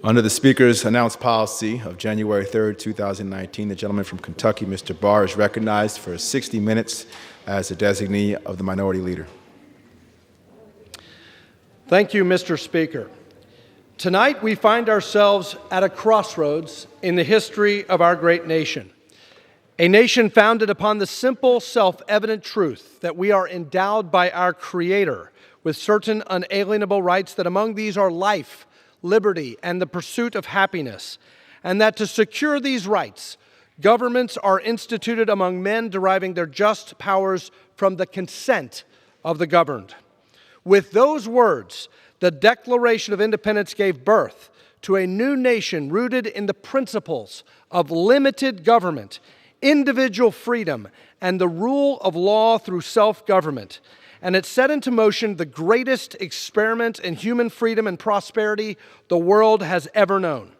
Under the Speaker's announced policy of January 3rd, 2019, the gentleman from Kentucky, Mr. Barr, is recognized for 60 minutes as the designee of the Minority Leader. Thank you, Mr. Speaker. Tonight, we find ourselves at a crossroads in the history of our great nation. A nation founded upon the simple, self-evident truth that we are endowed by our Creator with certain unalienable rights, that among these are life, liberty, and the pursuit of happiness, and that to secure these rights, governments are instituted among men deriving their just powers from the consent of the governed. With those words, the Declaration of Independence gave birth to a new nation rooted in the principles of limited government, individual freedom, and the rule of law through self-government. And it set into motion the greatest experiment in human freedom and prosperity the world has ever known.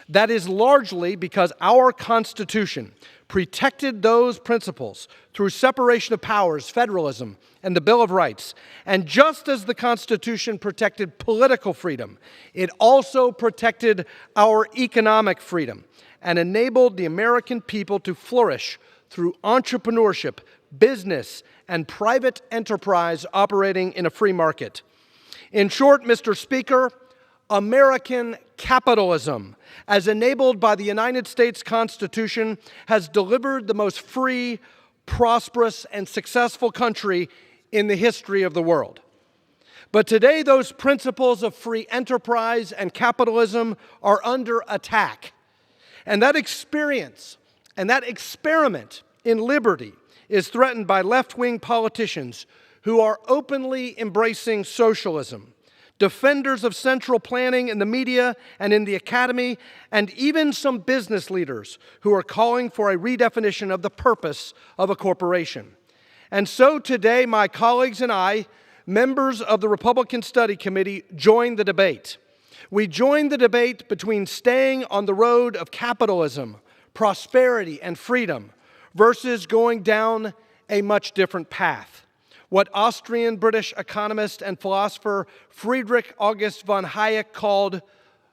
That is largely because our Constitution protected those principles through separation of powers, federalism, and the Bill of Rights. And just as the Constitution protected political freedom, it also protected our economic freedom and enabled the American people to flourish through entrepreneurship, business, and private enterprise operating in a free market. In short, Mr. Speaker, American capitalism, as enabled by the United States Constitution, has delivered the most free, prosperous, and successful country in the history of the world. But today, those principles of free enterprise and capitalism are under attack. And that experience and that experiment in liberty is threatened by left-wing politicians who are openly embracing socialism, defenders of central planning in the media and in the academy, and even some business leaders who are calling for a redefinition of the purpose of a corporation. And so today, my colleagues and I, members of the Republican Study Committee, join the debate. We join the debate between staying on the road of capitalism, prosperity, and freedom versus going down a much different path. What Austrian-British economist and philosopher Friedrich August von Hayek called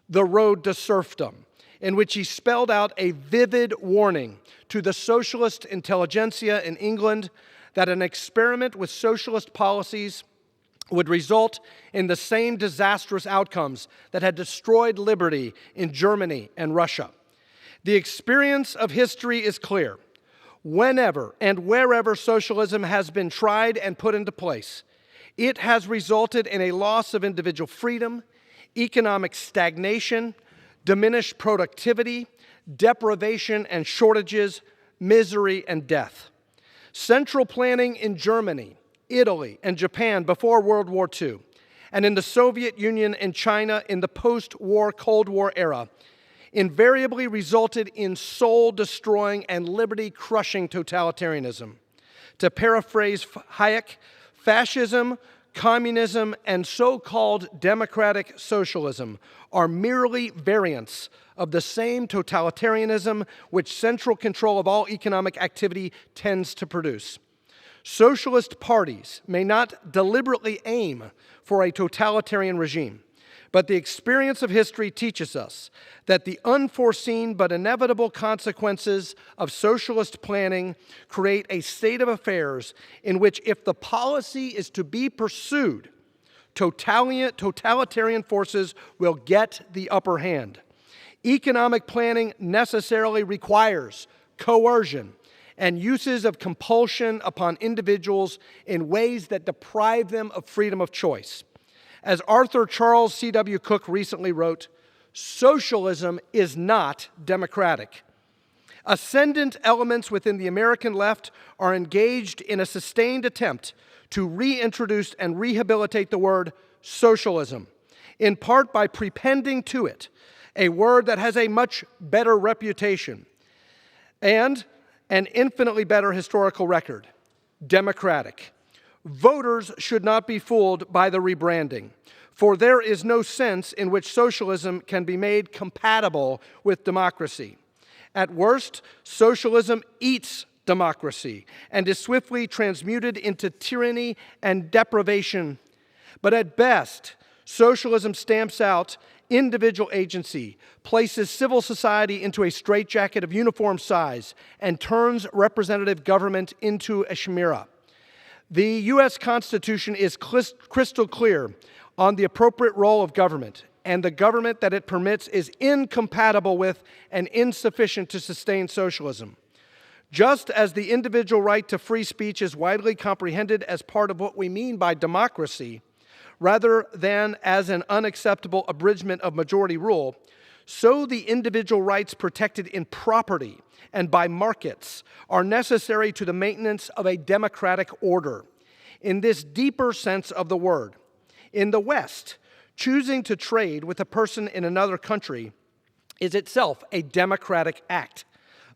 the road to serfdom, in which he spelled out a vivid warning to the socialist intelligentsia in England that an experiment with socialist policies would result in the same disastrous outcomes that had destroyed liberty in Germany and Russia. The experience of history is clear. Whenever and wherever socialism has been tried and put into place, it has resulted in a loss of individual freedom, economic stagnation, diminished productivity, deprivation and shortages, misery and death. Central planning in Germany, Italy, and Japan before World War II, and in the Soviet Union and China in the post-war Cold War era, invariably resulted in soul-destroying and liberty-crushing totalitarianism. To paraphrase Hayek, fascism, communism, and so-called democratic socialism are merely variants of the same totalitarianism which central control of all economic activity tends to produce. Socialist parties may not deliberately aim for a totalitarian regime, but the experience of history teaches us that the unforeseen but inevitable consequences of socialist planning create a state of affairs in which, if the policy is to be pursued, totalitarian forces will get the upper hand. Economic planning necessarily requires coercion and uses of compulsion upon individuals in ways that deprive them of freedom of choice. As Arthur Charles C.W. Cook recently wrote, socialism is not democratic. Ascendant elements within the American left are engaged in a sustained attempt to reintroduce and rehabilitate the word socialism, in part by prepending to it a word that has a much better reputation and an infinitely better historical record, democratic. Voters should not be fooled by the rebranding, for there is no sense in which socialism can be made compatible with democracy. At worst, socialism eats democracy and is swiftly transmuted into tyranny and deprivation. But at best, socialism stamps out individual agency, places civil society into a straitjacket of uniform size, and turns representative government into a chimera. The U.S. Constitution is crystal clear on the appropriate role of government, and the government that it permits is incompatible with and insufficient to sustain socialism. Just as the individual right to free speech is widely comprehended as part of what we mean by democracy, rather than as an unacceptable abridgment of majority rule, so the individual rights protected in property and by markets are necessary to the maintenance of a democratic order. In this deeper sense of the word, in the West, choosing to trade with a person in another country is itself a democratic act.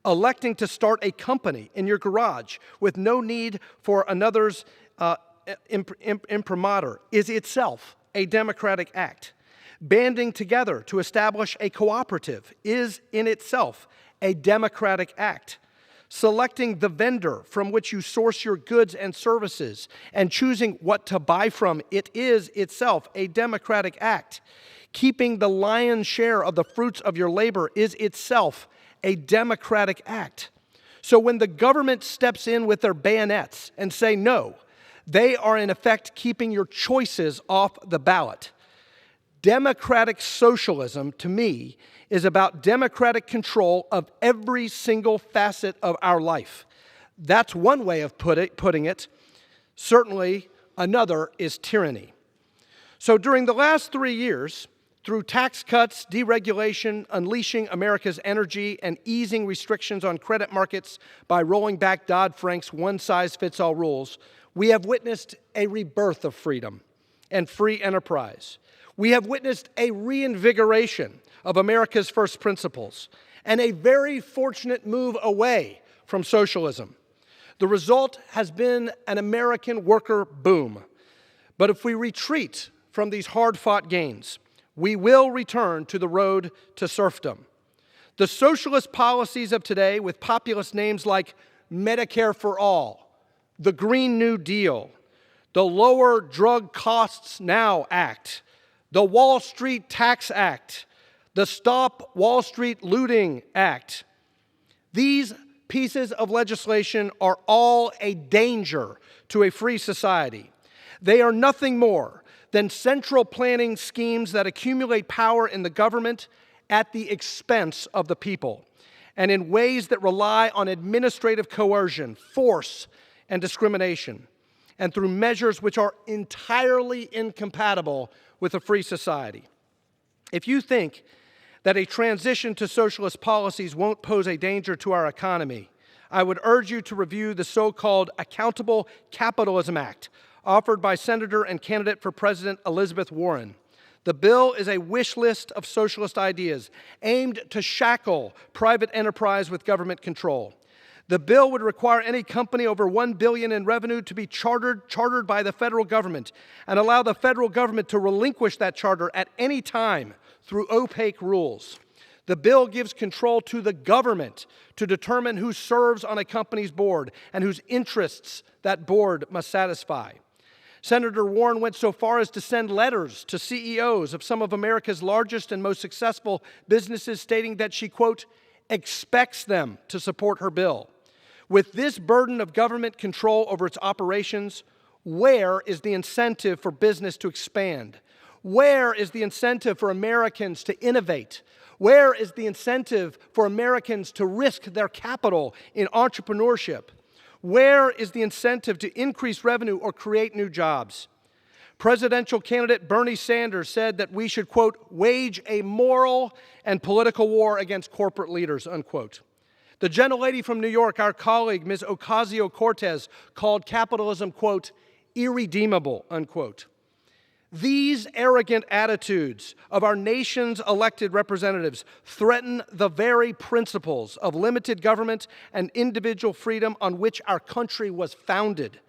Electing to start a company in your garage with no need for another's imprimatur is itself a democratic act. Banding together to establish a cooperative is in itself a democratic act. Selecting the vendor from which you source your goods and services and choosing what to buy from, it is itself a democratic act. Keeping the lion's share of the fruits of your labor is itself a democratic act. So when the government steps in with their bayonets and say no, they are in effect keeping your choices off the ballot. Democratic socialism, to me, is about democratic control of every single facet of our life. That's one way of putting it. Certainly, another is tyranny. So during the last 3 years, through tax cuts, deregulation, unleashing America's energy, and easing restrictions on credit markets by rolling back Dodd-Frank's one-size-fits-all rules, we have witnessed a rebirth of freedom and free enterprise. We have witnessed a reinvigoration of America's first principles and a very fortunate move away from socialism. The result has been an American worker boom. But if we retreat from these hard-fought gains, we will return to the road to serfdom. The socialist policies of today, with populist names like Medicare for All, the Green New Deal, the Lower Drug Costs Now Act, the Wall Street Tax Act, the Stop Wall Street Looting Act, these pieces of legislation are all a danger to a free society. They are nothing more than central planning schemes that accumulate power in the government at the expense of the people, and in ways that rely on administrative coercion, force, and discrimination, and through measures which are entirely incompatible with a free society. If you think that a transition to socialist policies won't pose a danger to our economy, I would urge you to review the so-called Accountable Capitalism Act, offered by Senator and candidate for President Elizabeth Warren. The bill is a wish list of socialist ideas aimed to shackle private enterprise with government control. The bill would require any company over $1 billion in revenue to be chartered by the federal government and allow the federal government to relinquish that charter at any time through opaque rules. The bill gives control to the government to determine who serves on a company's board and whose interests that board must satisfy. Senator Warren went so far as to send letters to CEOs of some of America's largest and most successful businesses stating that she, quote, expects them to support her bill. With this burden of government control over its operations, where is the incentive for business to expand? Where is the incentive for Americans to innovate? Where is the incentive for Americans to risk their capital in entrepreneurship? Where is the incentive to increase revenue or create new jobs? Presidential candidate Bernie Sanders said that we should, quote, wage a moral and political war against corporate leaders, unquote. The gentlelady from New York, our colleague, Ms. Ocasio-Cortez, called capitalism, quote, irredeemable, unquote. These arrogant attitudes of our nation's elected representatives threaten the very principles of limited government and individual freedom on which our country was founded,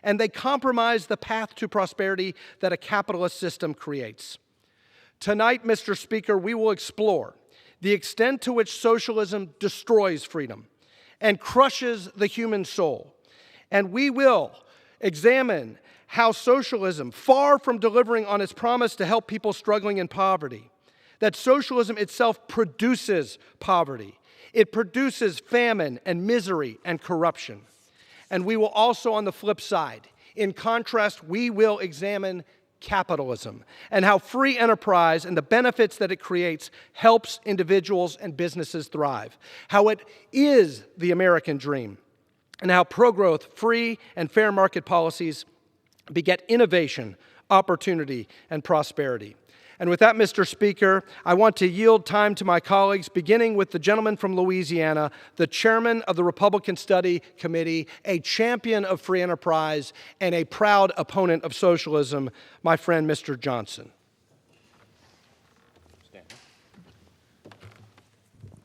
and they compromise the path to prosperity that a capitalist system creates. Tonight, Mr. Speaker, we will explore the extent to which socialism destroys freedom and crushes the human soul, and we will examine how socialism, far from delivering on its promise to help people struggling in poverty, that socialism itself produces poverty. It produces famine and misery and corruption. And we will also, on the flip side, in contrast, we will examine capitalism and how free enterprise and the benefits that it creates helps individuals and businesses thrive, how it is the American dream, and how pro-growth, free and fair market policies beget innovation, opportunity, and prosperity. And with that, Mr. Speaker, I want to yield time to my colleagues, beginning with the gentleman from Louisiana, the chairman of the Republican Study Committee, a champion of free enterprise, and a proud opponent of socialism, my friend, Mr. Johnson.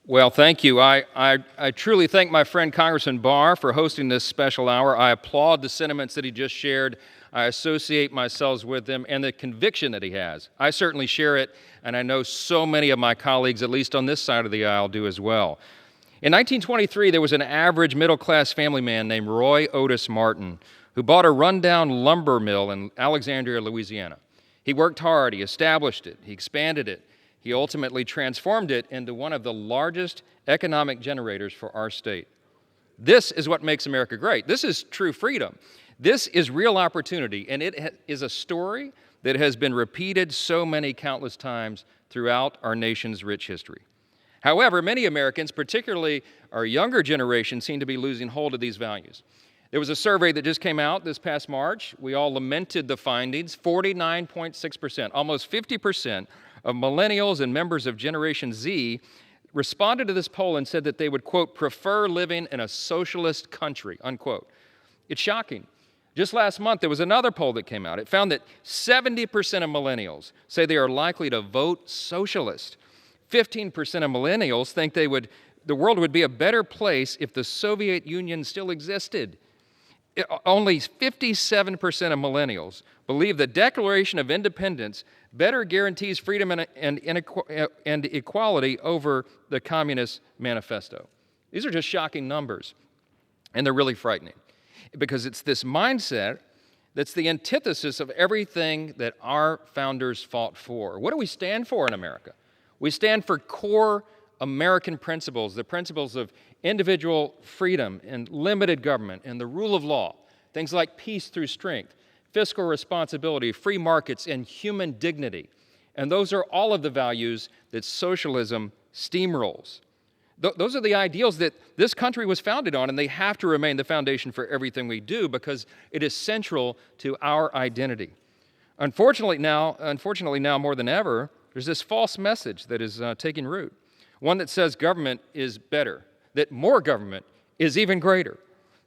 Well, thank you. I truly thank my friend Congressman Barr for hosting this special hour. I applaud the sentiments that he just shared. I associate myself with him and the conviction that he has. I certainly share it, and I know so many of my colleagues, at least on this side of the aisle, do as well. In 1923, there was an average middle-class family man named Roy Otis Martin who bought a rundown lumber mill in Alexandria, Louisiana. He worked hard, he established it, he expanded it. He ultimately transformed it into one of the largest economic generators for our state. This is what makes America great. This is true freedom. This is real opportunity, and it is a story that has been repeated so many countless times throughout our nation's rich history. However, many Americans, particularly our younger generation, seem to be losing hold of these values. There was a survey that just came out this past March. We all lamented the findings. 49.6%, almost 50% of millennials and members of Generation Z responded to this poll and said that they would, quote, prefer living in a socialist country, unquote. It's shocking. Just last month, there was another poll that came out. It found that 70% of millennials say they are likely to vote socialist. 15% of millennials think the world would be a better place if the Soviet Union still existed. Only 57% of millennials believe the Declaration of Independence better guarantees freedom and equality over the Communist Manifesto. These are just shocking numbers, and they're really frightening, because it's this mindset that's the antithesis of everything that our founders fought for. What do we stand for in America? We stand for core American principles, the principles of individual freedom and limited government and the rule of law, things like peace through strength, fiscal responsibility, free markets, and human dignity. And those are all of the values that socialism steamrolls. Those are the ideals that this country was founded on, and they have to remain the foundation for everything we do because it is central to our identity. Unfortunately now more than ever, there's this false message that is taking root, one that says government is better, that more government is even greater,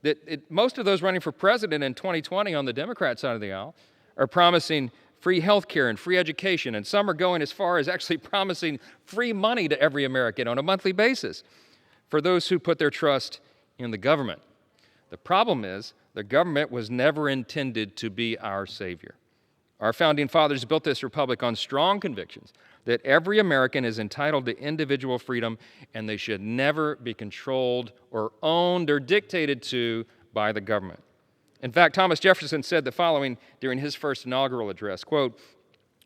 that most of those running for president in 2020 on the Democrat side of the aisle are promising free health care and free education, and some are going as far as actually promising free money to every American on a monthly basis for those who put their trust in the government. The problem is the government was never intended to be our savior. Our founding fathers built this republic on strong convictions that every American is entitled to individual freedom and they should never be controlled or owned or dictated to by the government. In fact, Thomas Jefferson said the following during his first inaugural address, quote,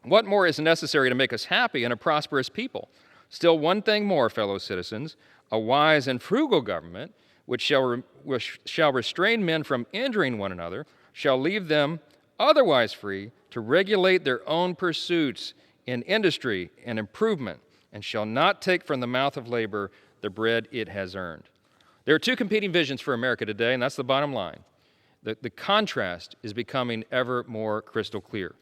"What more is necessary to make us happy and a prosperous people? Still one thing more, fellow citizens, a wise and frugal government which shall restrain men from injuring one another, shall leave them otherwise free to regulate their own pursuits in industry and improvement, and shall not take from the mouth of labor the bread it has earned." There are two competing visions for America today, and that's the bottom line. The contrast is becoming ever more crystal clear.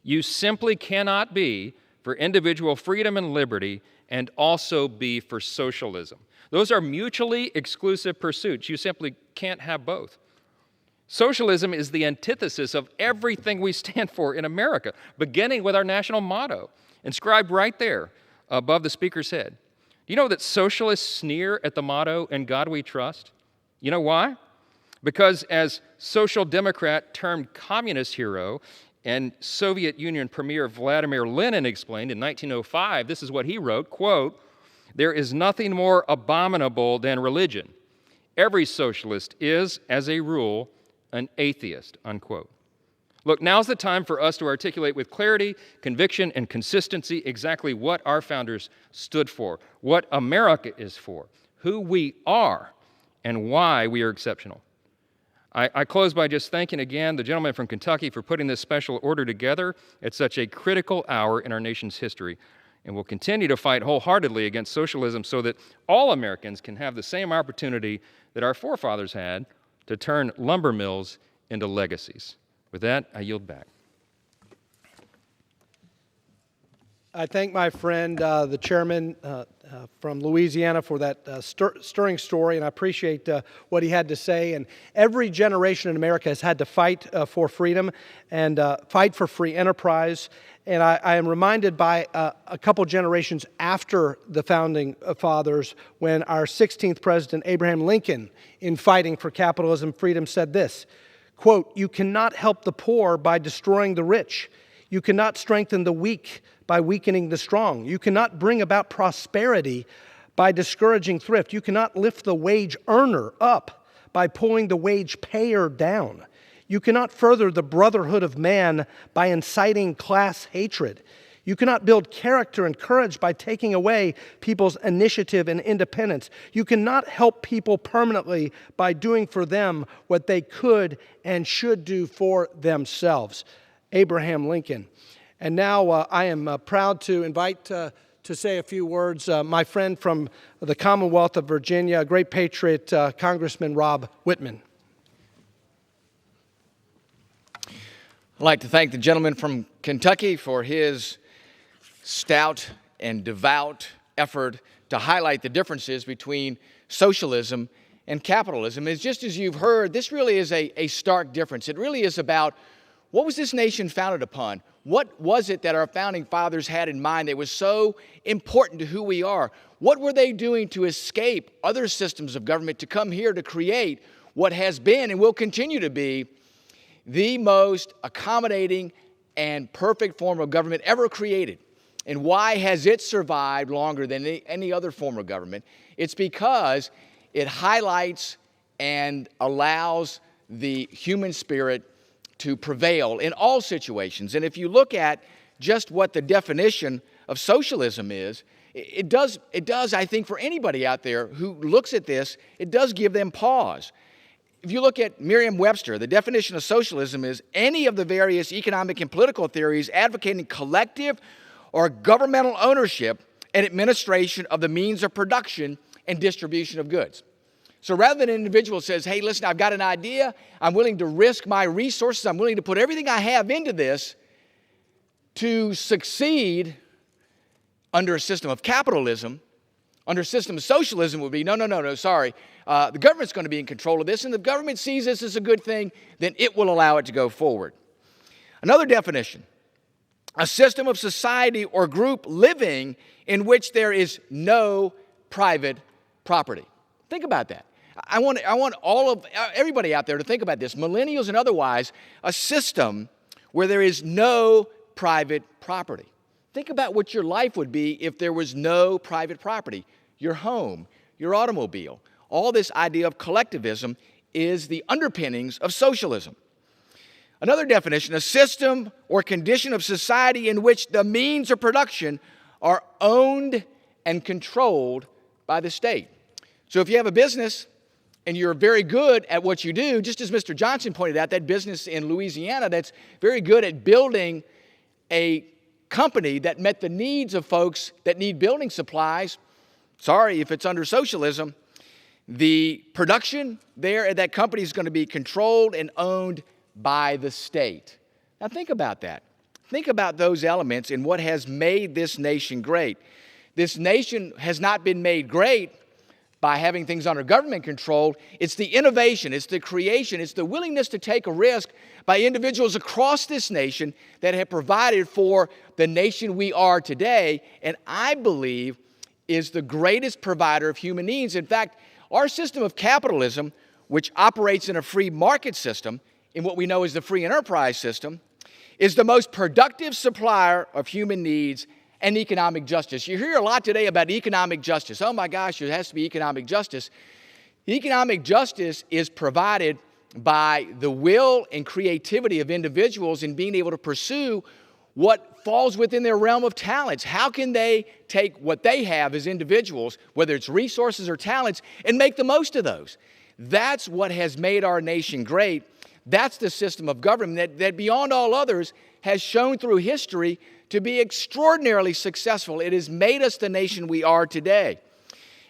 You simply cannot be for individual freedom and liberty and also be for socialism. Those are mutually exclusive pursuits. You simply can't have both. Socialism is the antithesis of everything we stand for in America, beginning with our national motto, inscribed right there above the speaker's head. Do you know that socialists sneer at the motto, "In God We Trust"? You know why? Because as social democrat turned communist hero and Soviet Union Premier Vladimir Lenin explained in 1905, this is what he wrote, quote, "There is nothing more abominable than religion. Every socialist is, as a rule, an atheist," unquote. Look, now's the time for us to articulate with clarity, conviction, and consistency exactly what our founders stood for, what America is for, who we are, and why we are exceptional. I close by just thanking again the gentleman from Kentucky for putting this special order together at such a critical hour in our nation's history. And we'll continue to fight wholeheartedly against socialism so that all Americans can have the same opportunity that our forefathers had to turn lumber mills into legacies. With that, I yield back. I thank my friend, the chairman from Louisiana, for that stirring story, and I appreciate what he had to say. And every generation in America has had to fight for freedom and fight for free enterprise. And I am reminded by a couple generations after the founding fathers, when our 16th president, Abraham Lincoln, in fighting for capitalism freedom, said this, quote, "You cannot help the poor by destroying the rich. You cannot strengthen the weak by weakening the strong. You cannot bring about prosperity by discouraging thrift. You cannot lift the wage earner up by pulling the wage payer down. You cannot further the brotherhood of man by inciting class hatred. You cannot build character and courage by taking away people's initiative and independence. You cannot help people permanently by doing for them what they could and should do for themselves." Abraham Lincoln. And now I am proud to invite to say a few words my friend from the Commonwealth of Virginia, a great patriot, Congressman Rob Whitman. I'd like to thank the gentleman from Kentucky for his stout and devout effort to highlight the differences between socialism and capitalism. It's just as you've heard, this really is a stark difference. It really is about what was this nation founded upon? What was it that our founding fathers had in mind that was so important to who we are? What were they doing to escape other systems of government to come here to create what has been and will continue to be the most accommodating and perfect form of government ever created? And why has it survived longer than any other form of government? It's because it highlights and allows the human spirit to prevail in all situations. And if you look at just what the definition of socialism is, it does, I think, for anybody out there who looks at this, it does give them pause. If you look at Merriam-Webster, the definition of socialism is any of the various economic and political theories advocating collective or governmental ownership and administration of the means of production and distribution of goods. So rather than an individual says, hey, listen, I've got an idea, I'm willing to risk my resources, I'm willing to put everything I have into this to succeed under a system of capitalism, under a system of socialism would be, no, sorry. The government's going to be in control of this, and the government sees this as a good thing, then it will allow it to go forward. Another definition, a system of society or group living in which there is no private property. Think about that. I want everybody out there to think about this, millennials and otherwise, a system where there is no private property. Think about what your life would be if there was no private property. Your home, your automobile, all this idea of collectivism is the underpinnings of socialism. Another definition, a system or condition of society in which the means of production are owned and controlled by the state. So if you have a business and you're very good at what you do, just as Mr. Johnson pointed out, that business in Louisiana that's very good at building a company that met the needs of folks that need building supplies, sorry, if it's under socialism, the production there at that company is going to be controlled and owned by the state. Now think about that. Think about those elements and what has made this nation great. This nation has not been made great by having things under government control. It's the innovation, it's the creation, it's the willingness to take a risk by individuals across this nation that have provided for the nation we are today, and I believe is the greatest provider of human needs. In fact, our system of capitalism, which operates in a free market system, in what we know as the free enterprise system, is the most productive supplier of human needs and economic justice. You hear a lot today about economic justice. Oh my gosh, there has to be economic justice. Economic justice is provided by the will and creativity of individuals in being able to pursue what falls within their realm of talents. How can they take what they have as individuals, whether it's resources or talents, and make the most of those? That's what has made our nation great. That's the system of government that beyond all others has shown through history to be extraordinarily successful. It has made us the nation we are today.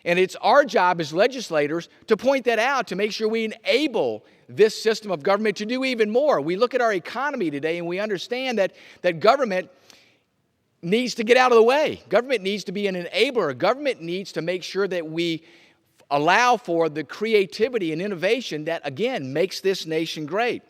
And it's our job as legislators to point that out, to make sure we enable this system of government to do even more. We look at our economy today and we understand that government needs to get out of the way. Government needs to be an enabler. Government needs to make sure that we allow for the creativity and innovation that, again, makes this nation great.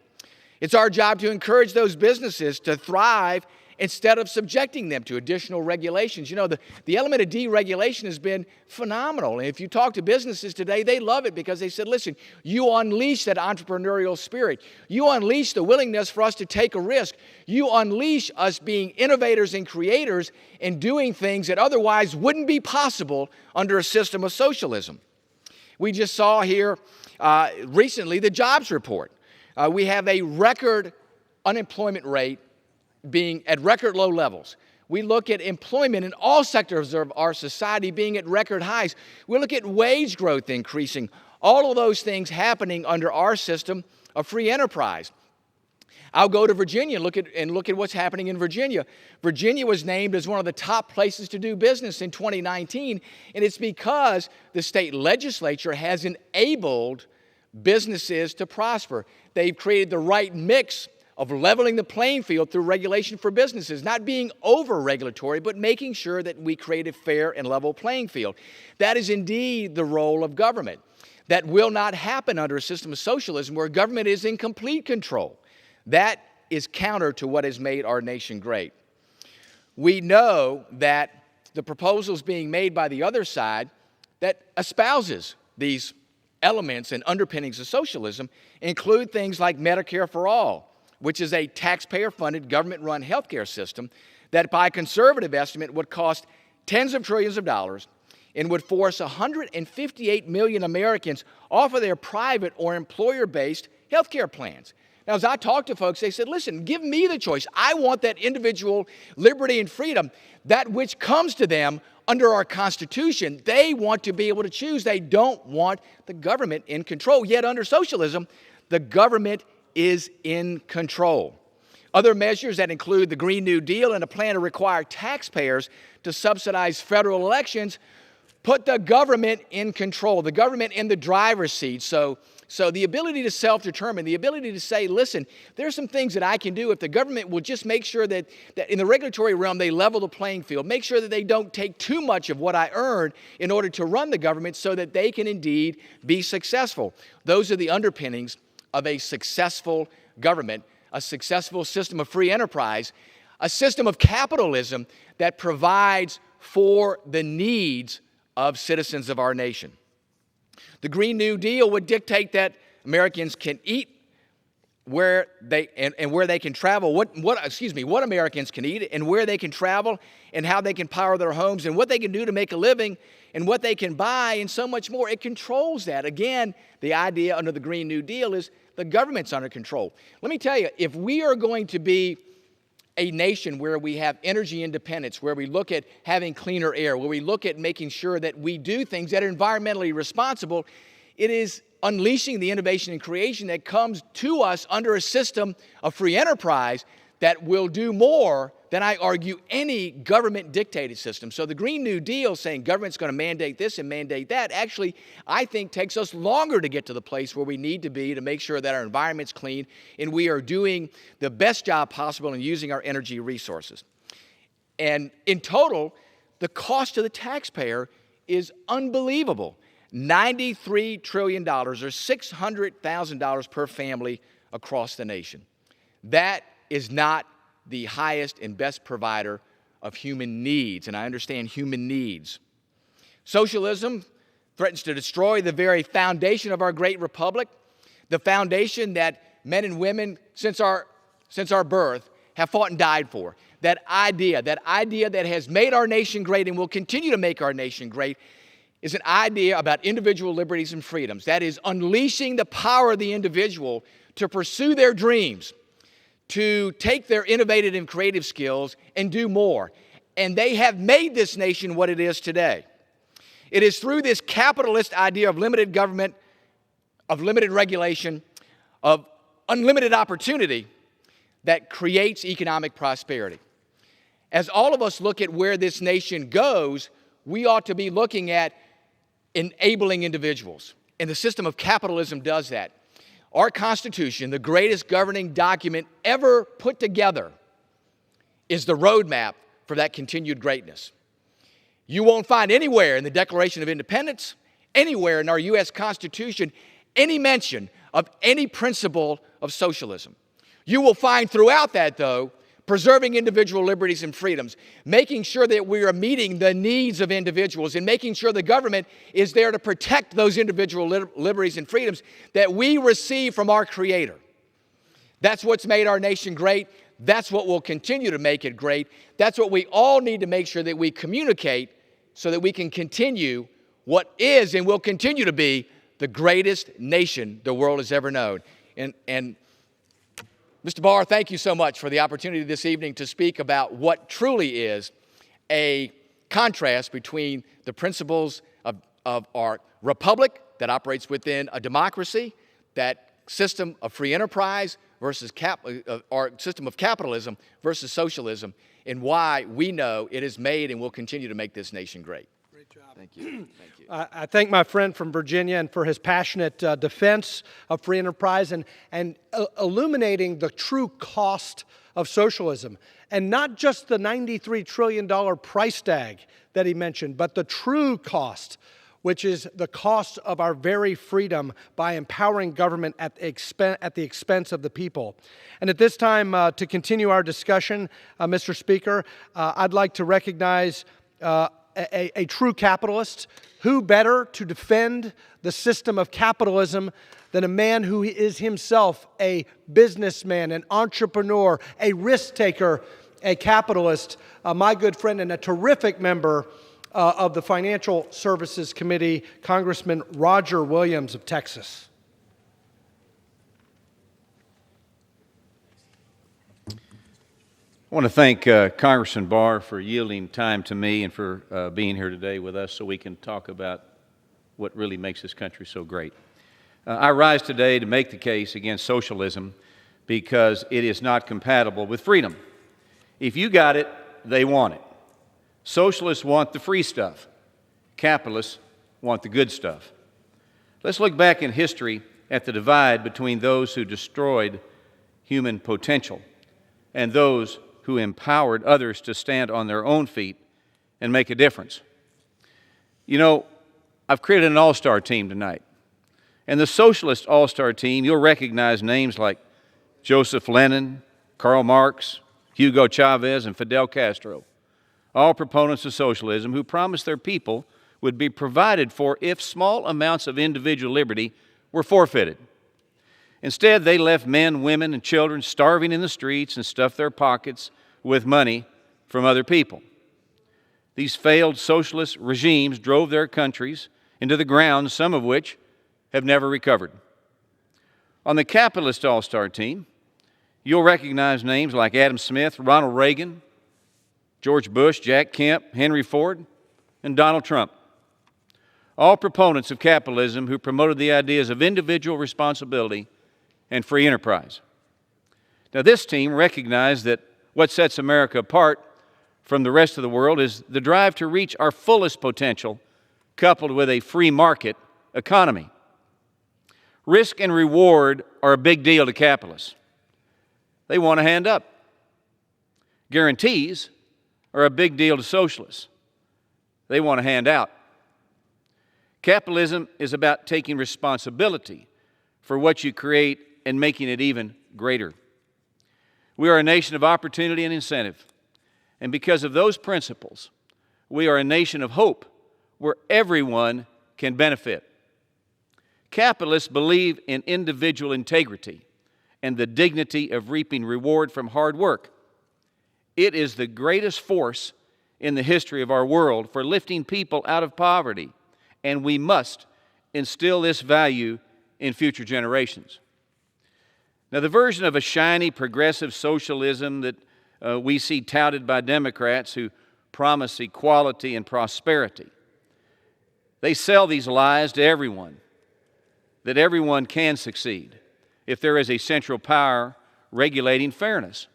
It's our job to encourage those businesses to thrive instead of subjecting them to additional regulations. You know, the element of deregulation has been phenomenal. And if you talk to businesses today, they love it because they said, listen, you unleash that entrepreneurial spirit. You unleash the willingness for us to take a risk. You unleash us being innovators and creators and doing things that otherwise wouldn't be possible under a system of socialism. We just saw here recently the jobs report. We have a record unemployment rate being at record low levels. We look at employment in all sectors of our society being at record highs. We look at wage growth increasing. All of those things happening under our system of free enterprise. I'll go to Virginia and look at what's happening in Virginia. Virginia was named as one of the top places to do business in 2019, and it's because the state legislature has enabled businesses to prosper. They've created the right mix of leveling the playing field through regulation for businesses, not being over-regulatory, but making sure that we create a fair and level playing field. That is indeed the role of government. That will not happen under a system of socialism where government is in complete control. That is counter to what has made our nation great. We know that the proposals being made by the other side that espouses these elements and underpinnings of socialism include things like Medicare for All, which is a taxpayer-funded, government-run healthcare system that by conservative estimate would cost tens of trillions of dollars and would force 158 million Americans off of their private or employer-based healthcare plans. Now, as I talk to folks, they said, listen, give me the choice. I want that individual liberty and freedom, that which comes to them under our Constitution. They want to be able to choose. They don't want the government in control. Yet under socialism, the government is in control. Other measures that include the Green New Deal and a plan to require taxpayers to subsidize federal elections put the government in control, the government in the driver's seat. So the ability to self-determine, the ability to say, listen, there's some things that I can do if the government will just make sure that in the regulatory realm they level the playing field, make sure that they don't take too much of what I earn in order to run the government so that they can indeed be successful. Those are the underpinnings of a successful government, a successful system of free enterprise, a system of capitalism that provides for the needs of citizens of our nation. The Green New Deal would dictate that Americans can eat where they and where they can travel, what Americans can eat and where they can travel and how they can power their homes and what they can do to make a living and what they can buy and so much more. It controls that. Again, the idea under the Green New Deal is the government's under control. Let me tell you, if we are going to be a nation where we have energy independence, where we look at having cleaner air, where we look at making sure that we do things that are environmentally responsible, it is unleashing the innovation and creation that comes to us under a system of free enterprise that will do more than, I argue, any government-dictated system. So the Green New Deal saying government's going to mandate this and mandate that actually, I think, takes us longer to get to the place where we need to be to make sure that our environment's clean and we are doing the best job possible in using our energy resources. And in total, the cost to the taxpayer is unbelievable. $93 trillion, or $600,000 per family across the nation. That is not the highest and best provider of human needs, and I understand human needs. Socialism threatens to destroy the very foundation of our great republic, the foundation that men and women since our birth have fought and died for. That idea that has made our nation great and will continue to make our nation great is an idea about individual liberties and freedoms. That is, unleashing the power of the individual to pursue their dreams, to take their innovative and creative skills and do more. And they have made this nation what it is today. It is through this capitalist idea of limited government, of limited regulation, of unlimited opportunity that creates economic prosperity. As all of us look at where this nation goes, we ought to be looking at enabling individuals. And the system of capitalism does that. Our Constitution, the greatest governing document ever put together, is the roadmap for that continued greatness. You won't find anywhere in the Declaration of Independence, anywhere in our U.S. Constitution, any mention of any principle of socialism. You will find throughout that, though, preserving individual liberties and freedoms, making sure that we are meeting the needs of individuals, and making sure the government is there to protect those individual liberties and freedoms that we receive from our Creator. That's what's made our nation great. That's what will continue to make it great. That's what we all need to make sure that we communicate so that we can continue what is and will continue to be the greatest nation the world has ever known. And Mr. Barr, thank you so much for the opportunity this evening to speak about what truly is a contrast between the principles of our republic that operates within a democracy, that system of free enterprise versus our system of capitalism versus socialism, and why we know it has made and will continue to make this nation great. Great job. Thank you. Thank you. I thank my friend from Virginia and for his passionate defense of free enterprise and illuminating the true cost of socialism. And not just the $93 trillion price tag that he mentioned, but the true cost, which is the cost of our very freedom by empowering government at the expense of the people. And at this time, to continue our discussion, Mr. Speaker, I'd like to recognize a true capitalist. Who better to defend the system of capitalism than a man who is himself a businessman, an entrepreneur, a risk taker, a capitalist, my good friend and a terrific member of the Financial Services Committee, Congressman Roger Williams of Texas. I want to thank Congressman Barr for yielding time to me and for being here today with us so we can talk about what really makes this country so great. I rise today to make the case against socialism because it is not compatible with freedom. If you got it, they want it. Socialists want the free stuff. Capitalists want the good stuff. Let's look back in history at the divide between those who destroyed human potential and those who empowered others to stand on their own feet and make a difference. You know, I've created an all-star team tonight. And the socialist all-star team, you'll recognize names like Joseph Lenin, Karl Marx, Hugo Chavez, and Fidel Castro, all proponents of socialism who promised their people would be provided for if small amounts of individual liberty were forfeited. Instead, they left men, women, and children starving in the streets and stuffed their pockets with money from other people. These failed socialist regimes drove their countries into the ground, some of which have never recovered. On the capitalist all-star team, you'll recognize names like Adam Smith, Ronald Reagan, George Bush, Jack Kemp, Henry Ford, and Donald Trump. All proponents of capitalism who promoted the ideas of individual responsibility and free enterprise. Now, this team recognized that what sets America apart from the rest of the world is the drive to reach our fullest potential, coupled with a free market economy. Risk and reward are a big deal to capitalists. They want a hand up. Guarantees are a big deal to socialists. They want a hand out. Capitalism is about taking responsibility for what you create and making it even greater. We are a nation of opportunity and incentive. And because of those principles, we are a nation of hope where everyone can benefit. Capitalists believe in individual integrity and the dignity of reaping reward from hard work. It is the greatest force in the history of our world for lifting people out of poverty and we must instill this value in future generations. Now, the version of a shiny progressive socialism that we see touted by Democrats who promise equality and prosperity, they sell these lies to everyone, that everyone can succeed if there is a central power regulating fairness.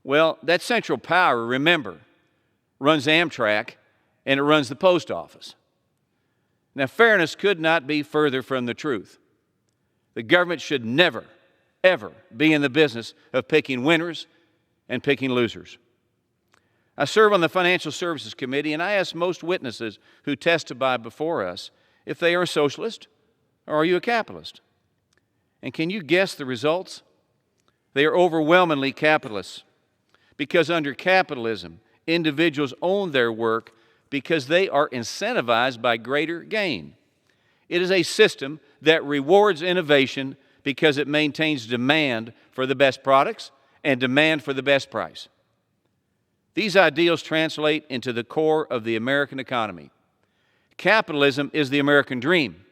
Well, that central power, remember, runs Amtrak and it runs the post office. Now, fairness could not be further from the truth. The government should never, ever be in the business of picking winners and picking losers. I serve on the Financial Services Committee, and I ask most witnesses who testify before us if they are a socialist or are you a capitalist? And can you guess the results? They are overwhelmingly capitalists, because under capitalism, individuals own their work because they are incentivized by greater gain. It is a system that rewards innovation because it maintains demand for the best products and demand for the best price. These ideals translate into the core of the American economy. Capitalism is the American dream.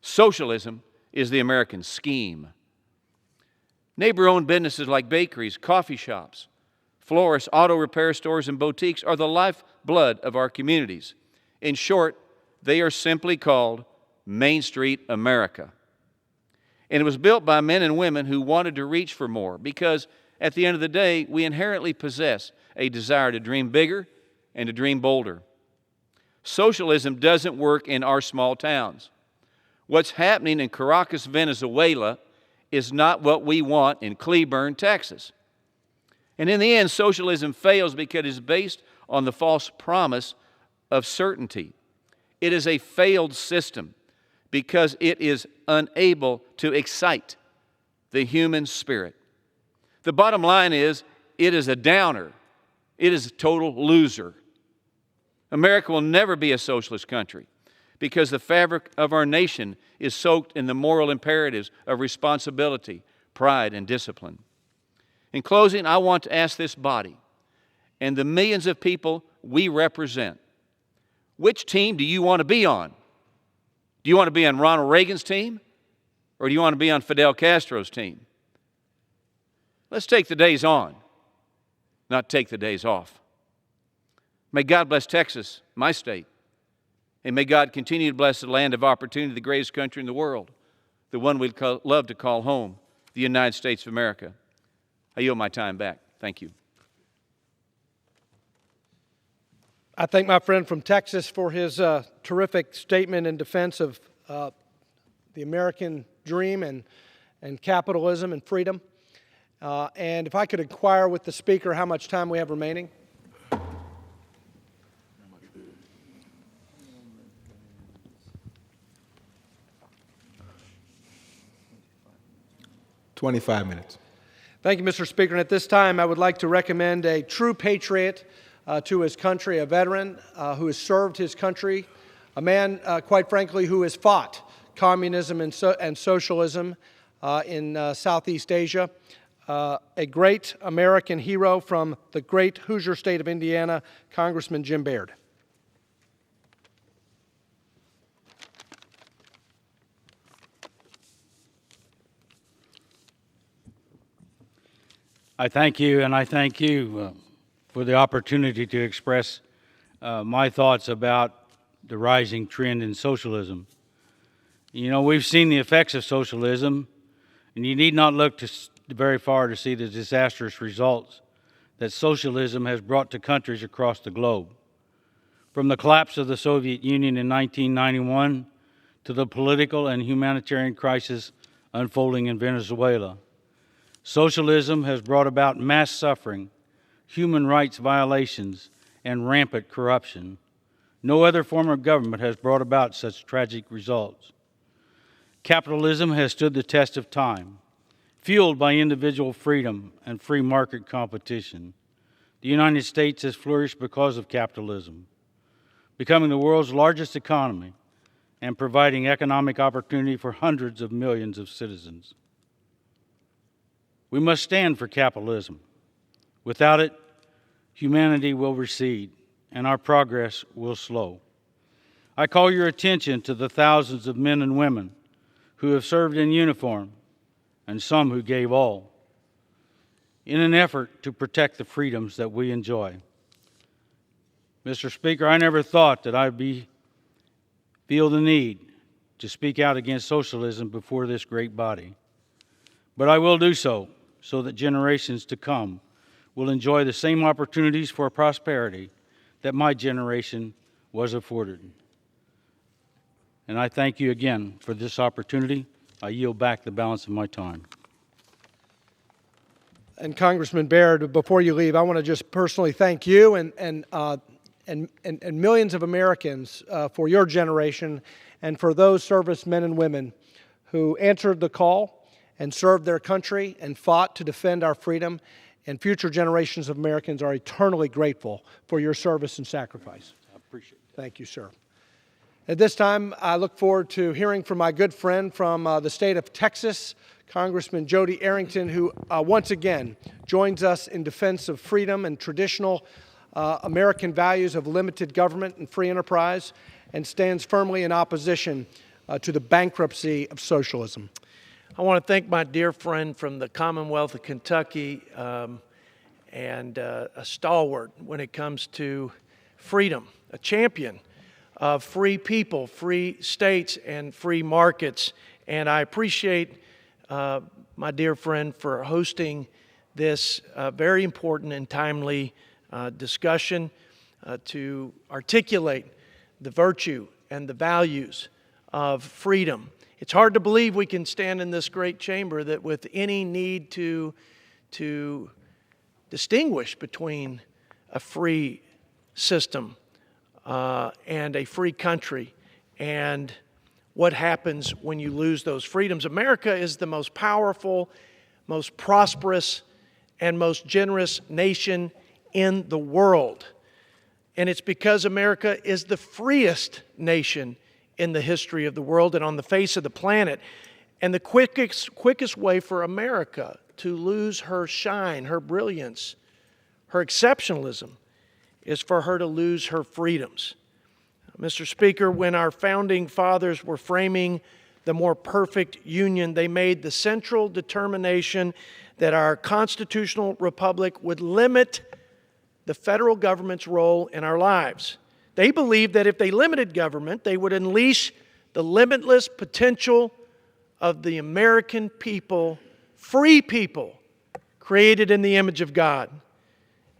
Socialism is the American scheme. Neighbor-owned businesses like bakeries, coffee shops, florists, auto repair stores, and boutiques are the lifeblood of our communities. In short, they are simply called Main Street America. And it was built by men and women who wanted to reach for more, because at the end of the day, we inherently possess a desire to dream bigger and to dream bolder. Socialism doesn't work in our small towns. What's happening in Caracas, Venezuela, is not what we want in Cleburne, Texas. And in the end, socialism fails because it is based on the false promise of certainty. It is a failed system because it is unable to excite the human spirit. The bottom line is, it is a downer. It is a total loser. America will never be a socialist country because the fabric of our nation is soaked in the moral imperatives of responsibility, pride, and discipline. In closing, I want to ask this body and the millions of people we represent, which team do you want to be on? Do you want to be on Ronald Reagan's team, or do you want to be on Fidel Castro's team? Let's take the days on, not take the days off. May God bless Texas, my state, and may God continue to bless the land of opportunity, the greatest country in the world, the one we'd love to call home, the United States of America. I yield my time back. Thank you. I thank my friend from Texas for his terrific statement in defense of the American dream and capitalism and freedom. And if I could inquire with the Speaker how much time we have remaining. "25 minutes. Thank you, Mr. Speaker. And at this time, I would like to recommend a true patriot to his country, a veteran who has served his country, a man, quite frankly, who has fought communism and socialism in Southeast Asia, a great American hero from the great Hoosier state of Indiana, Congressman Jim Baird. I thank you, and I thank you for the opportunity to express my thoughts about the rising trend in socialism. You know, we've seen the effects of socialism, and you need not look very far to see the disastrous results that socialism has brought to countries across the globe. From the collapse of the Soviet Union in 1991 to the political and humanitarian crisis unfolding in Venezuela, socialism has brought about mass suffering, human rights violations, and rampant corruption. No other form of government has brought about such tragic results. Capitalism has stood the test of time, fueled by individual freedom and free market competition. The United States has flourished because of capitalism, becoming the world's largest economy and providing economic opportunity for hundreds of millions of citizens. We must stand for capitalism. Without it, humanity will recede and our progress will slow. I call your attention to the thousands of men and women who have served in uniform, and some who gave all, in an effort to protect the freedoms that we enjoy. Mr. Speaker, I never thought that I'd feel the need to speak out against socialism before this great body. But I will do so that generations to come will enjoy the same opportunities for prosperity that my generation was afforded. And I thank you again for this opportunity. I yield back the balance of my time. And Congressman Baird, before you leave, I want to just personally thank you and millions of Americans for your generation and for those servicemen and women who answered the call and served their country and fought to defend our freedom. And future generations of Americans are eternally grateful for your service and sacrifice. I appreciate it. Thank you, sir. At this time, I look forward to hearing from my good friend from the state of Texas, Congressman Jody Arrington, who once again joins us in defense of freedom and traditional American values of limited government and free enterprise, and stands firmly in opposition to the bankruptcy of socialism. I want to thank my dear friend from the Commonwealth of Kentucky and a stalwart when it comes to freedom, a champion of free people, free states, and free markets. And I appreciate my dear friend for hosting this very important and timely discussion to articulate the virtue and the values of freedom. It's hard to believe we can stand in this great chamber that with any need to distinguish between a free system and a free country and what happens when you lose those freedoms. America is the most powerful, most prosperous, and most generous nation in the world. And it's because America is the freest nation in the history of the world and on the face of the planet. And the quickest way for America to lose her shine, her brilliance, her exceptionalism, is for her to lose her freedoms. Mr. Speaker, when our founding fathers were framing the more perfect union, they made the central determination that our constitutional republic would limit the federal government's role in our lives. They believed that if they limited government, they would unleash the limitless potential of the American people, free people, created in the image of God.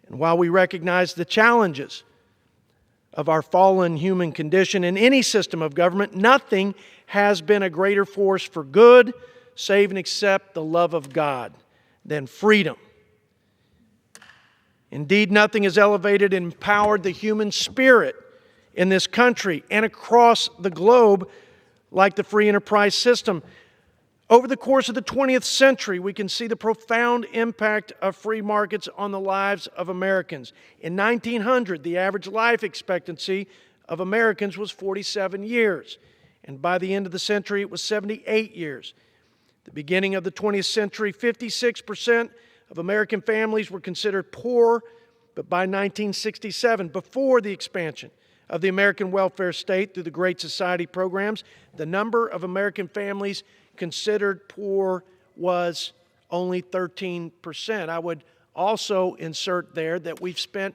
And while we recognize the challenges of our fallen human condition in any system of government, nothing has been a greater force for good, save and except the love of God, than freedom. Indeed, nothing has elevated and empowered the human spirit in this country and across the globe like the free enterprise system. Over the course of the 20th century, we can see the profound impact of free markets on the lives of Americans. In 1900, the average life expectancy of Americans was 47 years, and by the end of the century, it was 78 years. At the beginning of the 20th century, 56% of American families were considered poor, but by 1967, before the expansion of the American welfare state through the Great Society programs, the number of American families considered poor was only 13%. I would also insert there that we've spent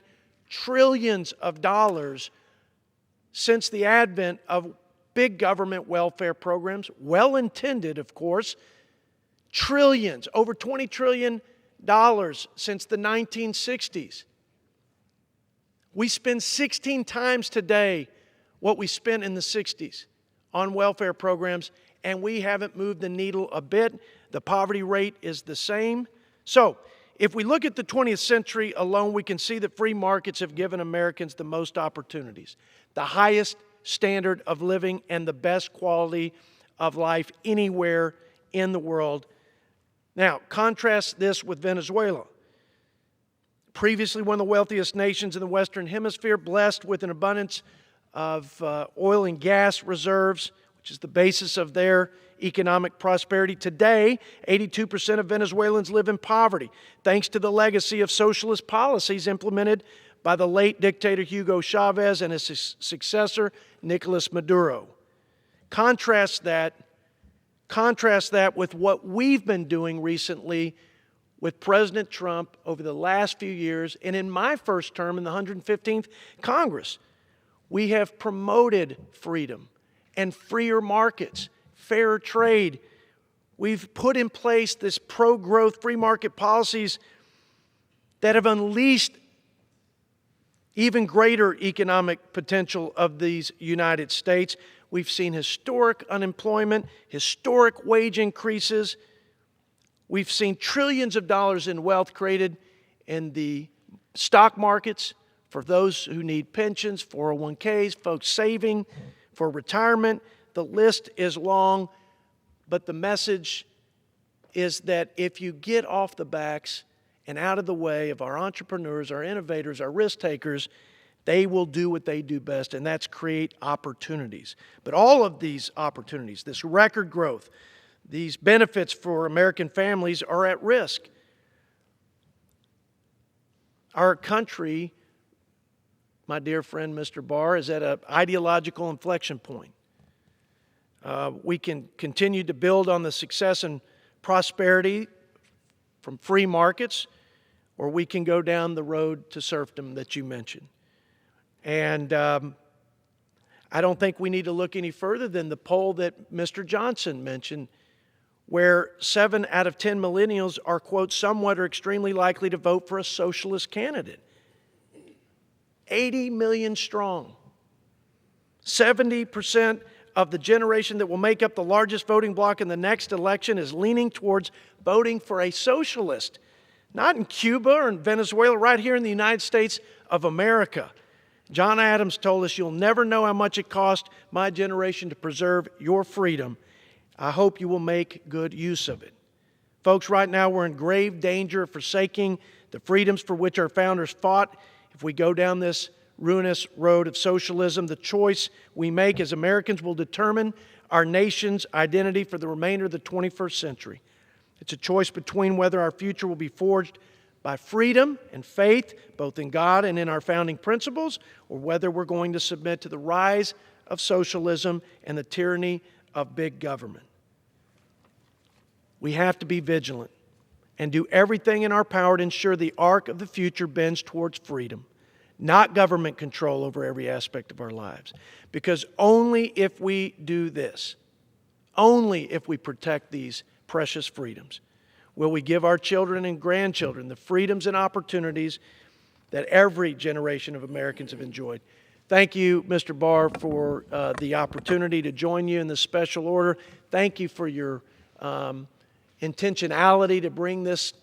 trillions of dollars since the advent of big government welfare programs, well-intended, of course, trillions, over $20 trillion since the 1960s. We spend 16 times today what we spent in the 60s on welfare programs, and we haven't moved the needle a bit. The poverty rate is the same. So, if we look at the 20th century alone, we can see that free markets have given Americans the most opportunities, the highest standard of living, and the best quality of life anywhere in the world. Now, contrast this with Venezuela. Previously one of the wealthiest nations in the Western Hemisphere, blessed with an abundance of oil and gas reserves, which is the basis of their economic prosperity. Today, 82% of Venezuelans live in poverty, thanks to the legacy of socialist policies implemented by the late dictator Hugo Chavez and his successor, Nicolas Maduro. Contrast that with what we've been doing recently with President Trump over the last few years, and in my first term in the 115th Congress. We have promoted freedom and freer markets, fair trade. We've put in place this pro-growth free market policies that have unleashed even greater economic potential of these United States. We've seen historic unemployment, historic wage increases. We've seen trillions of dollars in wealth created in the stock markets for those who need pensions, 401ks, folks saving for retirement. The list is long, but the message is that if you get off the backs and out of the way of our entrepreneurs, our innovators, our risk takers, they will do what they do best, and that's create opportunities. But all of these opportunities, this record growth, these benefits for American families are at risk. Our country, my dear friend Mr. Barr, is at an ideological inflection point. We can continue to build on the success and prosperity from free markets, or we can go down the road to serfdom that you mentioned. And I don't think we need to look any further than the poll that Mr. Johnson mentioned, where 7 out of 10 millennials are, quote, somewhat or extremely likely to vote for a socialist candidate. 80 million strong. 70% of the generation that will make up the largest voting bloc in the next election is leaning towards voting for a socialist. Not in Cuba or in Venezuela, right here in the United States of America. John Adams told us, "You'll never know how much it cost my generation to preserve your freedom. I hope you will make good use of it." Folks, right now we're in grave danger of forsaking the freedoms for which our founders fought. If we go down this ruinous road of socialism, the choice we make as Americans will determine our nation's identity for the remainder of the 21st century. It's a choice between whether our future will be forged by freedom and faith, both in God and in our founding principles, or whether we're going to submit to the rise of socialism and the tyranny of big government. We have to be vigilant and do everything in our power to ensure the arc of the future bends towards freedom, not government control over every aspect of our lives. Because only if we do this, only if we protect these precious freedoms, will we give our children and grandchildren the freedoms and opportunities that every generation of Americans have enjoyed. Thank you, Mr. Barr, for the opportunity to join you in this special order. Thank you for your intentionality to bring this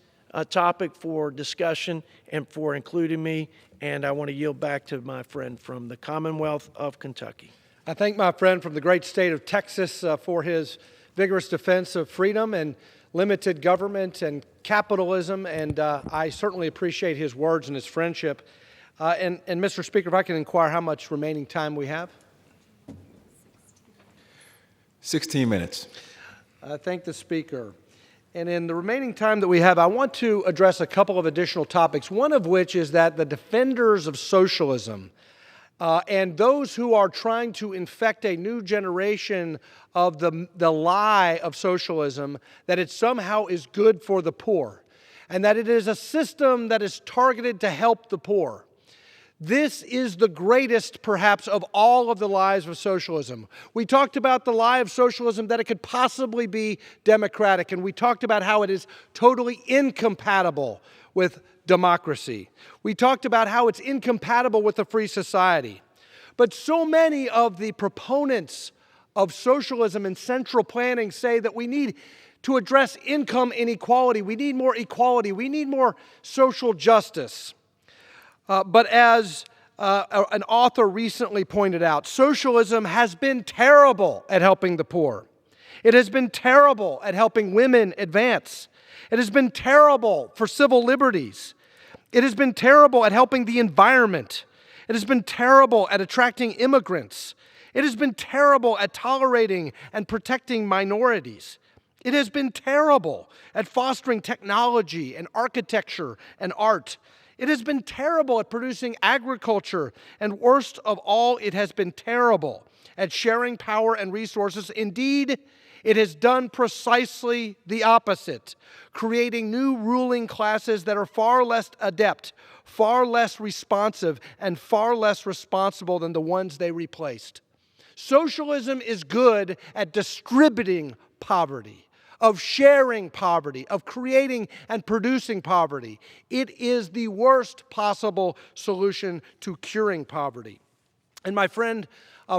topic for discussion and for including me. And I want to yield back to my friend from the Commonwealth of Kentucky. I thank my friend from the great state of Texas for his vigorous defense of freedom and limited government and capitalism, and I certainly appreciate his words and his friendship. And Mr. Speaker, if I can inquire how much remaining time we have? 16 minutes. I thank the Speaker. And in the remaining time that we have, I want to address a couple of additional topics, one of which is that the defenders of socialism and those who are trying to infect a new generation of the lie of socialism, that it somehow is good for the poor, and that it is a system that is targeted to help the poor. This is the greatest, perhaps, of all of the lies of socialism. We talked about the lie of socialism, that it could possibly be democratic, and we talked about how it is totally incompatible with democracy. We talked about how it's incompatible with a free society. But so many of the proponents of socialism and central planning say that we need to address income inequality. We need more equality. We need more social justice. But as an author recently pointed out, socialism has been terrible at helping the poor. It has been terrible at helping women advance. It has been terrible for civil liberties. It has been terrible at helping the environment. It has been terrible at attracting immigrants. It has been terrible at tolerating and protecting minorities. It has been terrible at fostering technology and architecture and art. It has been terrible at producing agriculture, and worst of all, it has been terrible at sharing power and resources. Indeed, it has done precisely the opposite, creating new ruling classes that are far less adept, far less responsive, and far less responsible than the ones they replaced. Socialism is good at distributing poverty, of sharing poverty, of creating and producing poverty. It is the worst possible solution to curing poverty. And my friend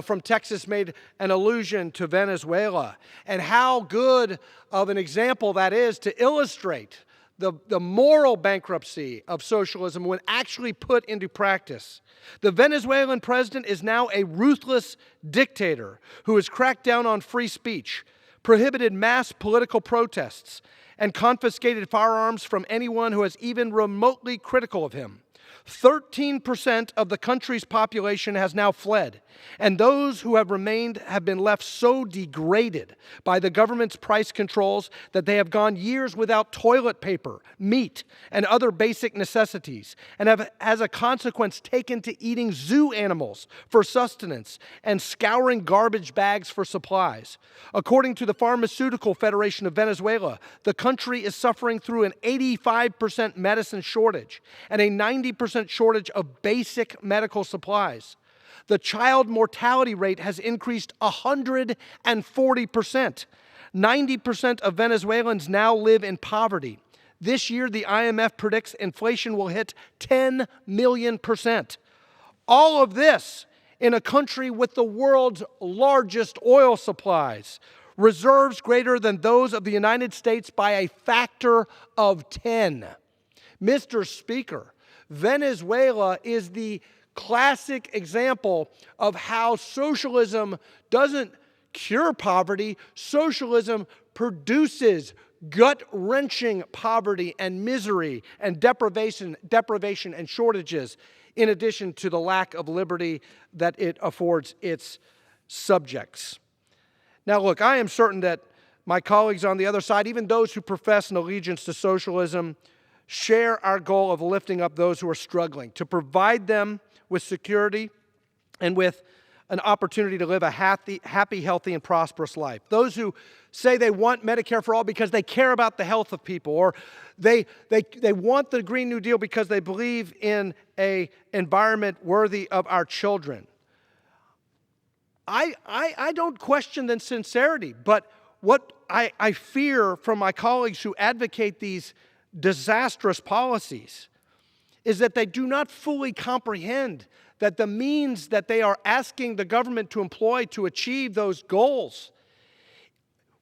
from Texas made an allusion to Venezuela and how good of an example that is to illustrate the moral bankruptcy of socialism when actually put into practice. The Venezuelan president is now a ruthless dictator who has cracked down on free speech, prohibited mass political protests, and confiscated firearms from anyone who is even remotely critical of him. 13% of the country's population has now fled, and those who have remained have been left so degraded by the government's price controls that they have gone years without toilet paper, meat, and other basic necessities, and have, as a consequence, taken to eating zoo animals for sustenance and scouring garbage bags for supplies. According to the Pharmaceutical Federation of Venezuela, the country is suffering through an 85% medicine shortage and a 90% shortage of basic medical supplies. The child mortality rate has increased 140%. 90% of Venezuelans now live in poverty. This year, the IMF predicts inflation will hit 10 million%. All of this in a country with the world's largest oil supplies, reserves greater than those of the United States by a factor of 10. Mr. Speaker, Venezuela is the classic example of how socialism doesn't cure poverty. Socialism produces gut-wrenching poverty and misery and deprivation and shortages, in addition to the lack of liberty that it affords its subjects. Now look, I am certain that my colleagues on the other side, even those who profess an allegiance to socialism, share our goal of lifting up those who are struggling, to provide them with security and with an opportunity to live a happy, healthy, and prosperous life. Those who say they want Medicare for all because they care about the health of people, or they want the Green New Deal because they believe in an environment worthy of our children. I don't question the sincerity, but what I fear from my colleagues who advocate these disastrous policies is that they do not fully comprehend that the means that they are asking the government to employ to achieve those goals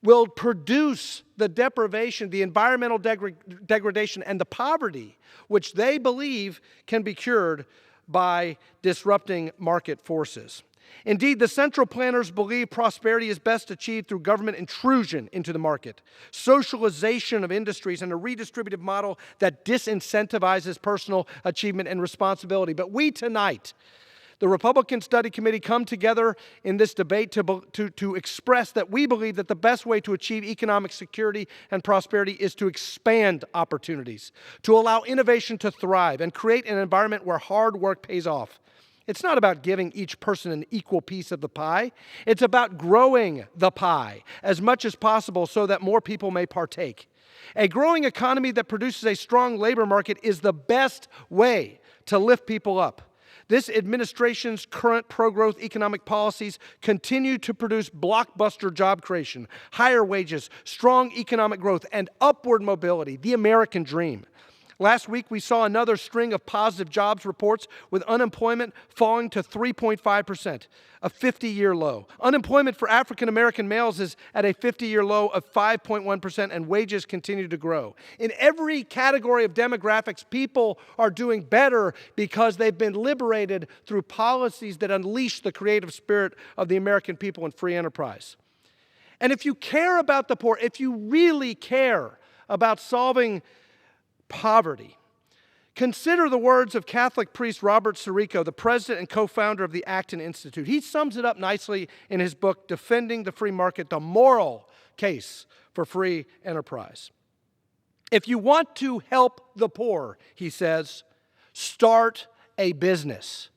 will produce the deprivation, the environmental degradation, and the poverty which they believe can be cured by disrupting market forces. Indeed, the central planners believe prosperity is best achieved through government intrusion into the market, socialization of industries, and a redistributive model that disincentivizes personal achievement and responsibility. But we tonight, the Republican Study Committee, come together in this debate to express that we believe that the best way to achieve economic security and prosperity is to expand opportunities, to allow innovation to thrive, and create an environment where hard work pays off. It's not about giving each person an equal piece of the pie. It's about growing the pie as much as possible so that more people may partake. A growing economy that produces a strong labor market is the best way to lift people up. This administration's current pro-growth economic policies continue to produce blockbuster job creation, higher wages, strong economic growth, and upward mobility, the American dream. Last week, we saw another string of positive jobs reports with unemployment falling to 3.5%, a 50-year low. Unemployment for African American males is at a 50-year low of 5.1%, and wages continue to grow. In every category of demographics, people are doing better because they've been liberated through policies that unleash the creative spirit of the American people and free enterprise. And if you care about the poor, if you really care about solving poverty, consider the words of Catholic priest Robert Sirico, the president and co-founder of the Acton Institute. He sums it up nicely in his book, Defending the Free Market, the Moral Case for Free Enterprise. If you want to help the poor, he says, Start a business.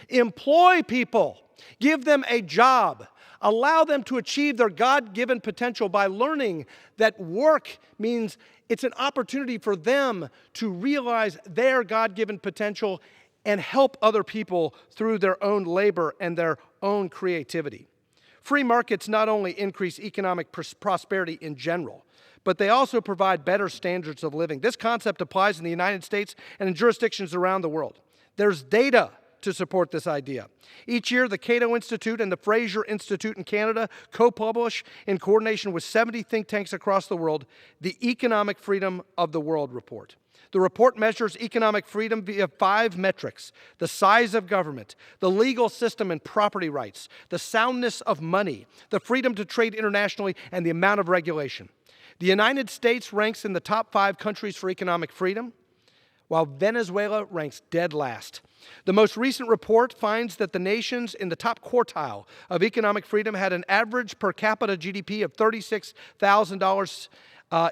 Employ people. Give them a job. Allow them to achieve their God-given potential by learning that work means it's an opportunity for them to realize their God-given potential and help other people through their own labor and their own creativity. Free markets not only increase economic prosperity in general, but they also provide better standards of living. This concept applies in the United States and in jurisdictions around the world. There's data to support this idea. Each year, the Cato Institute and the Fraser Institute in Canada co-publish, in coordination with 70 think tanks across the world, the Economic Freedom of the World report. The report measures economic freedom via 5 metrics: the size of government, the legal system and property rights, the soundness of money, the freedom to trade internationally, and the amount of regulation. The United States ranks in the top 5 countries for economic freedom, while Venezuela ranks dead last. The most recent report finds that the nations in the top quartile of economic freedom had an average per capita GDP of $36,000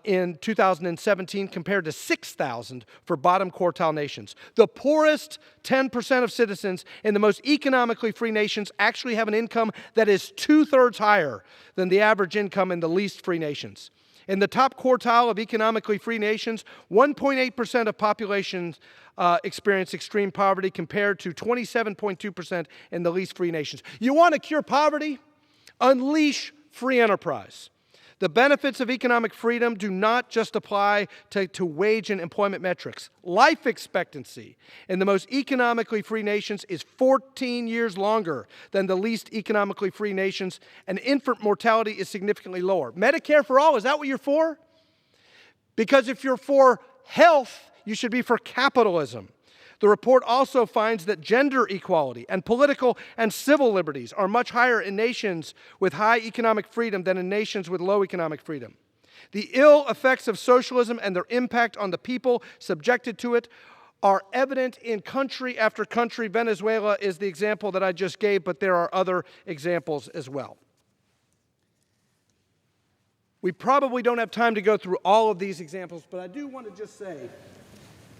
in 2017 compared to $6,000 for bottom quartile nations. The poorest 10% of citizens in the most economically free nations actually have an income that is 2/3 higher than the average income in the least free nations. In the top quartile of economically free nations, 1.8% of populations experience extreme poverty compared to 27.2% in the least free nations. You want to cure poverty? Unleash free enterprise. The benefits of economic freedom do not just apply to wage and employment metrics. Life expectancy in the most economically free nations is 14 years longer than the least economically free nations, and infant mortality is significantly lower. Medicare for all, is that what you're for? Because if you're for health, you should be for capitalism. The report also finds that gender equality and political and civil liberties are much higher in nations with high economic freedom than in nations with low economic freedom. The ill effects of socialism and their impact on the people subjected to it are evident in country after country. Venezuela is the example that I just gave, but there are other examples as well. We probably don't have time to go through all of these examples, but I do want to just say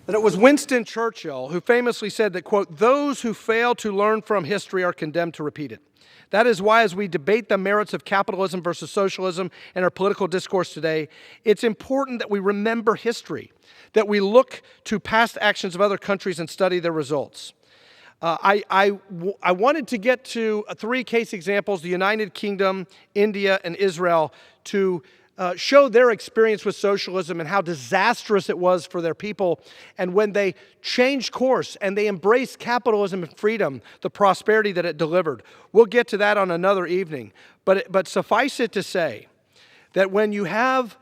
that it was Winston Churchill who famously said that, quote, "Those who fail to learn from history are condemned to repeat it." That is why, as we debate the merits of capitalism versus socialism in our political discourse today, it's important that we remember history, that we look to past actions of other countries and study their results. I wanted to get to 3 case examples, the United Kingdom, India, and Israel, to show their experience with socialism and how disastrous it was for their people. And when they changed course and they embraced capitalism and freedom, the prosperity that it delivered. We'll get to that on another evening. But suffice it to say that when you have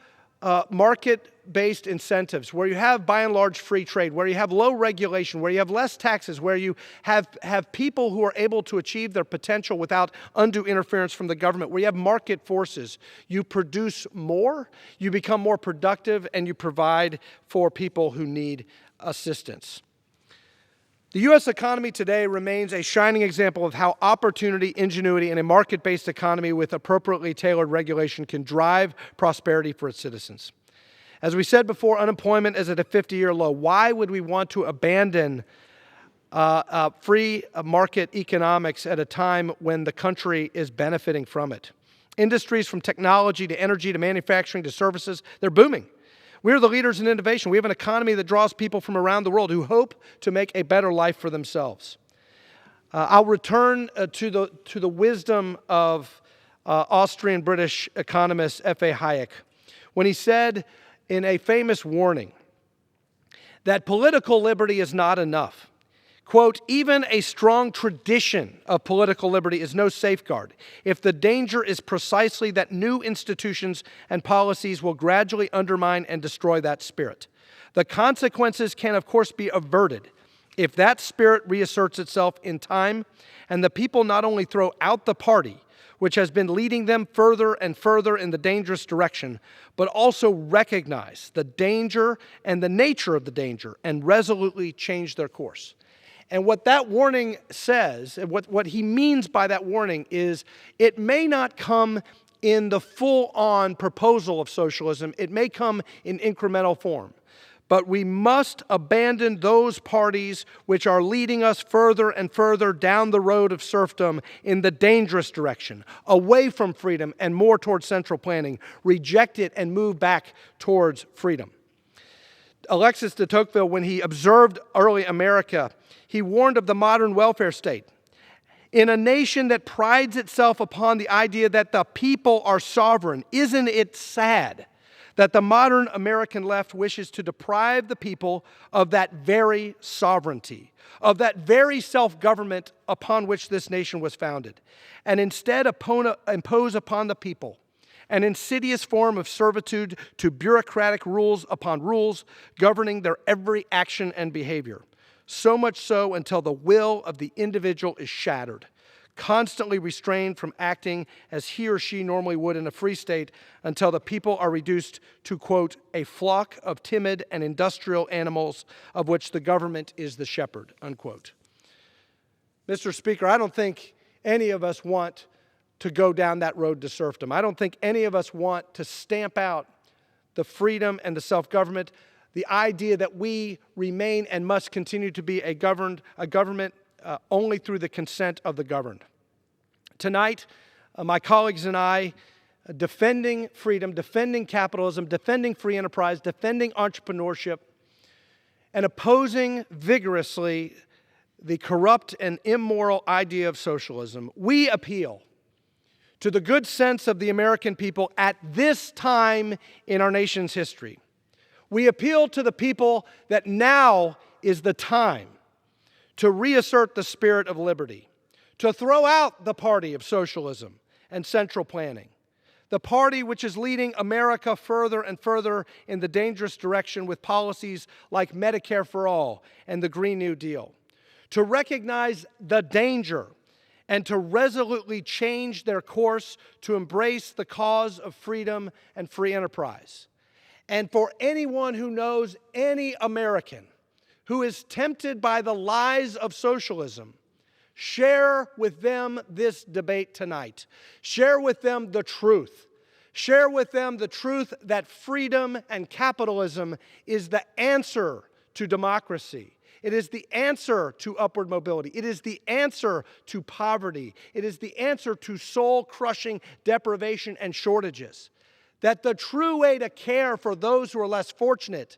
market-based incentives, where you have by and large free trade, where you have low regulation, where you have less taxes, where you have people who are able to achieve their potential without undue interference from the government, where you have market forces, you produce more, you become more productive, and you provide for people who need assistance. The U.S. economy today remains a shining example of how opportunity, ingenuity, and a market-based economy with appropriately tailored regulation can drive prosperity for its citizens. As we said before, unemployment is at a 50-year low. Why would we want to abandon free market economics at a time when the country is benefiting from it? Industries from technology to energy to manufacturing to services, they're booming. We're the leaders in innovation. We have an economy that draws people from around the world who hope to make a better life for themselves. I'll return to the wisdom of Austrian-British economist F.A. Hayek when he said in a famous warning that political liberty is not enough. Quote, "Even a strong tradition of political liberty is no safeguard if the danger is precisely that new institutions and policies will gradually undermine and destroy that spirit. The consequences can, of course, be averted if that spirit reasserts itself in time and the people not only throw out the party, which has been leading them further and further in the dangerous direction, but also recognize the danger and the nature of the danger and resolutely change their course." And what that warning says, and what he means by that warning is it may not come in the full-on proposal of socialism. It may come in incremental form. But we must abandon those parties which are leading us further and further down the road of serfdom in the dangerous direction, away from freedom and more towards central planning. Reject it and move back towards freedom. Alexis de Tocqueville, when he observed early America, he warned of the modern welfare state. In a nation that prides itself upon the idea that the people are sovereign, isn't it sad that the modern American left wishes to deprive the people of that very sovereignty, of that very self-government upon which this nation was founded, and instead impose upon the people an insidious form of servitude to bureaucratic rules upon rules governing their every action and behavior? So much so until the will of the individual is shattered, constantly restrained from acting as he or she normally would in a free state, until the people are reduced to, quote, a flock of timid and industrial animals of which the government is the shepherd, unquote. Mr. Speaker, I don't think any of us want to go down that road to serfdom. I don't think any of us want to stamp out the freedom and the self-government, the idea that we remain and must continue to be a government only through the consent of the governed. Tonight, my colleagues and I, defending freedom, defending capitalism, defending free enterprise, defending entrepreneurship, and opposing vigorously the corrupt and immoral idea of socialism, we appeal to the good sense of the American people at this time in our nation's history. We appeal to the people that now is the time to reassert the spirit of liberty, to throw out the party of socialism and central planning, the party which is leading America further and further in the dangerous direction with policies like Medicare for All and the Green New Deal, to recognize the danger and to resolutely change their course to embrace the cause of freedom and free enterprise. And for anyone who knows any American who is tempted by the lies of socialism, share with them this debate tonight. Share with them the truth. Share with them the truth that freedom and capitalism is the answer to democracy. It is the answer to upward mobility. It is the answer to poverty. It is the answer to soul-crushing deprivation and shortages. That the true way to care for those who are less fortunate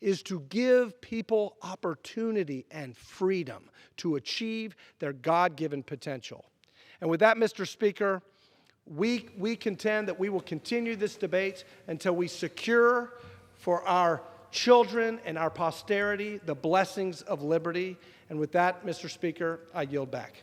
is to give people opportunity and freedom to achieve their God-given potential. And with that, Mr. Speaker, we contend that we will continue this debate until we secure for our children and our posterity the blessings of liberty. And with that, Mr. Speaker, I yield back.